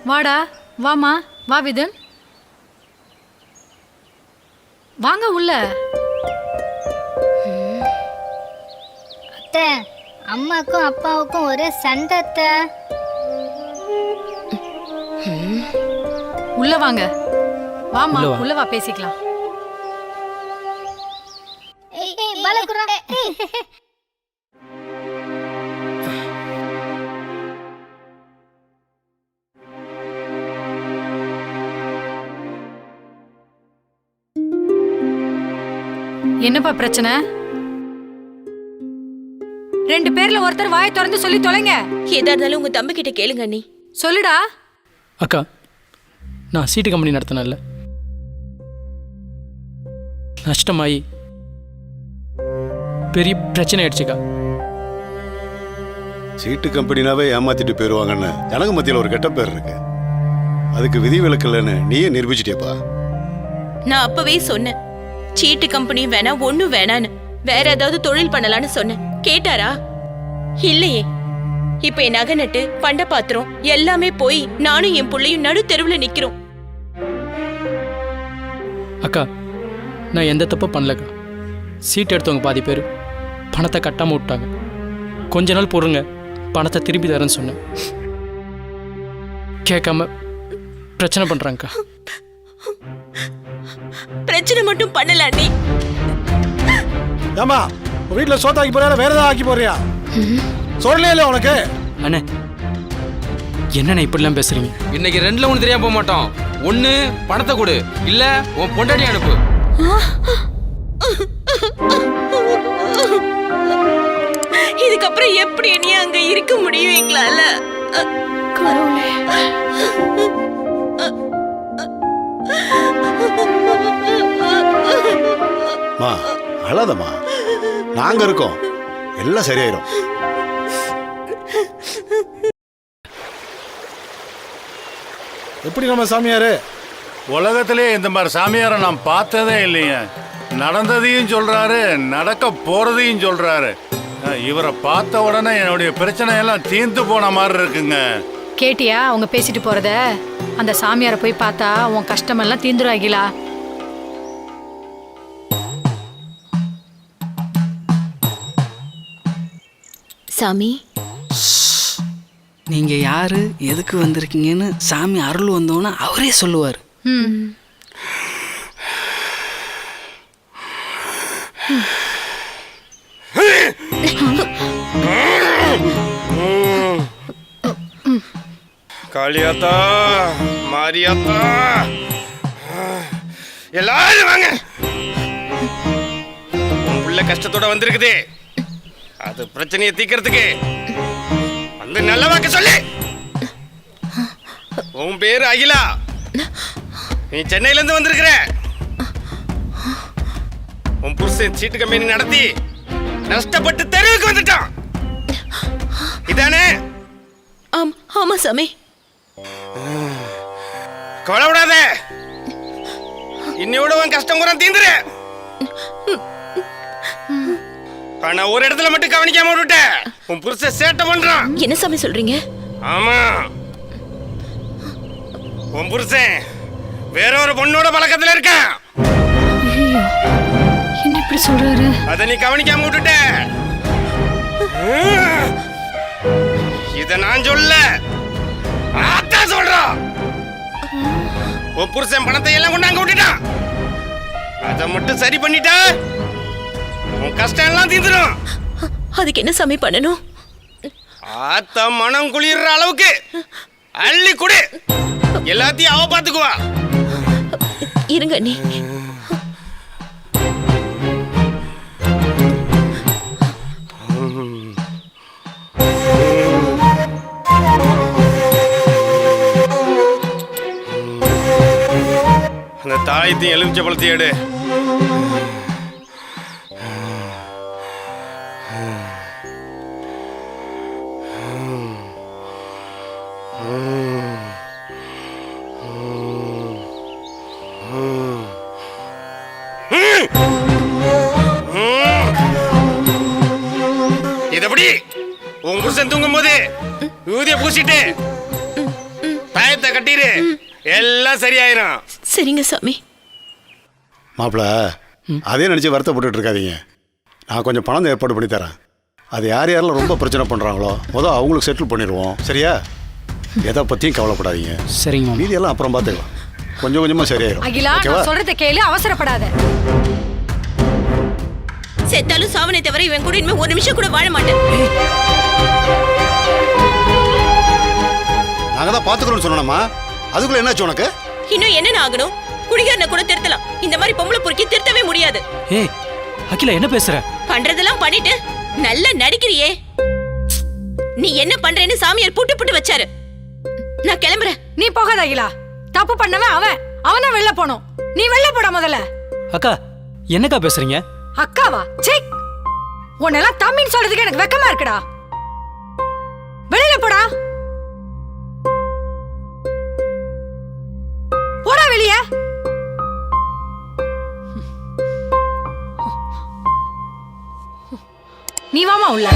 வாடா, வாமா, வா விதன், வாங்க உள்ள. அத்தை, அம்மாக்கும் அப்பாவுக்கும் ஒரே சண்டை அத்தை. உள்ள வாங்க, வாமா, உள்ள வா, பேசிக்கலாம். என்னப்பா பிரச்சனை? ரெண்டு பேர்ல ஒருத்தர் வாயை திறந்து சொல்லி தொலைங்க. ஏதா இருந்தாலும் உங்க தம்பி கிட்ட கேளுங்க அண்ணி. சொல்லுடா. அக்கா, நான் சீட்டு கம்பெனி நடத்தினேன்ல, நஷ்டமாயி பெரிய பிரச்சனை ஆயிடுச்சுக்கா. சீட்டு கம்பெனினாவே ஏமாத்திட்டு போயிடுவாங்கன்னு ஜனங்க மத்தியில் ஒரு கெட்ட பேர் இருக்கு. அதுக்கு விதி விலக்கலன்னு நீயே நிரூபிச்சிட்டியப்பா. நான் அப்பவே சொன்னேன், சீட்டு கம்பெனி வேணா, ஒண்ணும் வேணான்னு. வேற ஏதாவது தொழில் பண்ணலான்னு சொன்னேன். கேட்டாரா? இல்லையே. இப்ப என் நகை நட்டு பண்ட பாத்திரம் எல்லாமே போய் நானும் என் பிள்ளையும் நடு தெருவுல நிக்கிறோம். அக்கா, நான் எந்த தப்பும் பண்ணலக்கா. சீட் எடுத்தவங்க பாதி பேர் பணத்தை கட்டாமல் விட்டாங்க. கொஞ்ச நாள் பொறுங்க, பணத்தை திருப்பி தரேன்னு சொன்னேன். கேட்காம பிரச்சனை பண்ணுறாங்கக்கா. பிரச்சனை மட்டும் பண்ணல அண்ணி. ஏமா, வீட்டில் சோத்தாக்கி போறியா, வேற ஏதாவது ஆக்கி போறியா? சொல்லலே இல்லை உனக்கு. அண்ணே, என்னண்ணே இப்படிலாம் பேசுறீங்க? இன்னைக்கு ரெண்டுல ஒண்ணு தெரியாம போக மாட்டோம். ஒண்ணு பணத்தை கொடு, இல்ல உன் பொண்டாட்டி அனுப்பு. இதுக்கப்புறம் எப்படி நீ அங்க இருக்க முடியும் எங்களால? மா, அழாதம்மா, நாங்க இருக்கோம், எல்லாம் சரியாயிரும். எப்படி நம்ம சாமியாரு? உலகத்திலே இந்த மாதிரி சாமியாரை நான் பார்த்ததே இல்லைங்க. நடந்ததையும் சொல்றாரு, நடக்க போறதையும் சொல்றாரு. இவரை பார்த்த உடனே என்னுடைய பிரச்சனை எல்லாம் தீர்ந்து போன மாதிரி இருக்குங்க. கேட்டியா அவங்க பேசிட்டு போறத? அந்த சாமியாரை போய் பார்த்தா உன் கஷ்டமெல்லாம் தீந்துராகிலா. சாமி, நீங்க யாரு, எதுக்கு வந்திருக்கீங்கன்னு சாமி அருள் வந்தோன்னு அவரே சொல்லுவார். காளியாத்தா, மாரியாத்தா, எல்லாரும் வாங்க. உன் புள்ள கஷ்டத்தோட வந்திருக்குது, அது பிரச்சனையை தீக்கிறதுக்கு வந்து நல்ல வாக்க சொல்லு. உன் பேரு அகிலா, நீ சென்னையில இருந்து வந்திருக்கிற. உன் புருஷன் சீட்டு கம்பெனி நடத்தி நஷ்டப்பட்டு தெருவுக்கு வந்துட்டான், இதானே? ஆமா சாமி. கவலைப்படாத, இன்னையோட உன் கஷ்டம் கூட தீந்துரு. ஆனா ஒரு இடத்துல மட்டும் கவனிக்காம விட்டுட்ட, உன் புருஷன் சேட்டை பண்றான். என்ன சாமி சொல்றீங்க? ஆமா, உன் புருஷன் வேற ஒரு பொண்ணோட பழக்கத்துல இருக்கான். என்ன இப்படி சொல்றாரு? அத நீ கவனிக்காம விட்டுட்ட. இத நான் சொல்ல, ஆத்தா சொல்றான். உன் புருஷன் பணத்தை எல்லாம் கொண்டு அங்க விட்டுட்டான். அத மட்டும் சரி பண்ணிட்டா உன் கஷ்டம் எல்லாம் தீந்துடும். அதுக்கு என்ன சாமி பண்ணணும்? ஆத்த மனம் குளிர்ற அளவுக்கு அள்ளி கொடு. எல்லாத்தையும் அவ பாத்துக்குவா. இருங்க நீ. அந்த தாயத்தையும் எலுமிச்சை பழத்தையும் எடு. இதப்படி உன் புருஷன் தூங்கும் போது ஊதிய பூசிட்டு தாயத்தை கட்டிடு, எல்லாம் சரியாயிரும். சரிங்க சாமி. மாப்பிள்ள அதே நினச்சி வருத்தப்பட்டு இருக்காதீங்க. நான் கொஞ்சம் பணம் ஏற்பாடு பண்ணி தரேன். அது யார் யாரெல்லாம் ரொம்ப பிரச்சனை பண்ணுறாங்களோ முதல் அவங்களுக்கு செட்டில் பண்ணிடுவோம். சரியா? எதை பற்றியும் கவலைப்படாதீங்க. சரிங்க மாமா. மீதியெல்லாம் அப்புறம் பார்த்துக்கலாம். கொஞ்சம் கொஞ்சமாக சரியாயிரும். அகிலா, நான் சொல்றத கேளு, அவசரப்படாத. செத்தாலும் சாவனை தவிர இவன் கூட இனிமே ஒரு நிமிஷம் கூட வாழ மாட்டேன். நாங்கள் தான் பார்த்துக்கணும்னு சொன்னோம்மா. அதுக்குள்ள என்னாச்சு உனக்கு? இன்னும் என்ன ஆகணும்? குடிகாரனை கூட திருத்தலாம், இந்த மாதிரி பொம்பளை பொறுக்கி திருத்தவே முடியாது. ஏய் அகிலா, என்ன பேசுற? பண்றதெல்லாம் பண்ணிட்டு நல்லா நடிக்கிறியே. நீ என்ன பண்றேன்னு சாமியார் புட்டு புட்டு வச்சாரு. நான் கிளம்புறேன். நீ போகாத அகிலா. தப்பு பண்ணவன் அவன் வெளில போனோம். நீ வெளில போட முதல்ல. அக்கா என்னக்கா பேசுறீங்க? அக்காவா? சே, உன்னெல்லாம் தம்பின்னு சொல்றதுக்கு எனக்கு வெக்கமா இருக்குடா. வெளியில போடா. போடா வெளிய. நீ வாமா உள்ள.